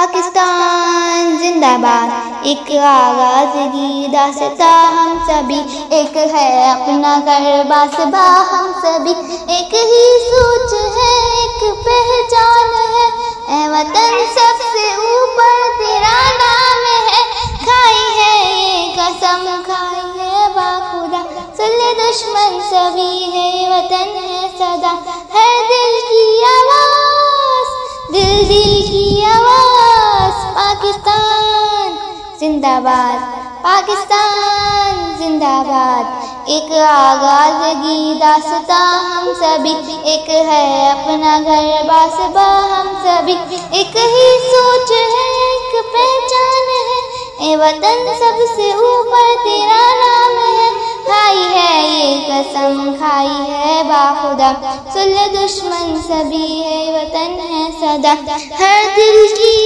पाकिस्तान जिंदाबाद। एक आगाज़ की दास्तां हम सभी, एक है अपना घर बासबा हम सभी। एक ही सोच है, एक पहचान है, ऐ वतन सबसे ऊपर तेरा नाम है। खाई है ये कसम, खाई है बाखुदा, सुले दुश्मन सभी है, वतन है सदा। हर दिल की आवाज़, दिल की आवाज़। पाकिस्तान जिंदाबाद, पाकिस्तान जिंदाबाद। एक आगाज़ की दास्तां हम सभी, एक है अपना घर बासबा हम सभी। एक ही सोच है, एक पहचान है, ए वतन सबसे ऊपर तेरा नाम है। खाई है ये कसम, खाई है बाखुदा, सुले दुश्मन सभी है, वतन है सदा। हर दिल की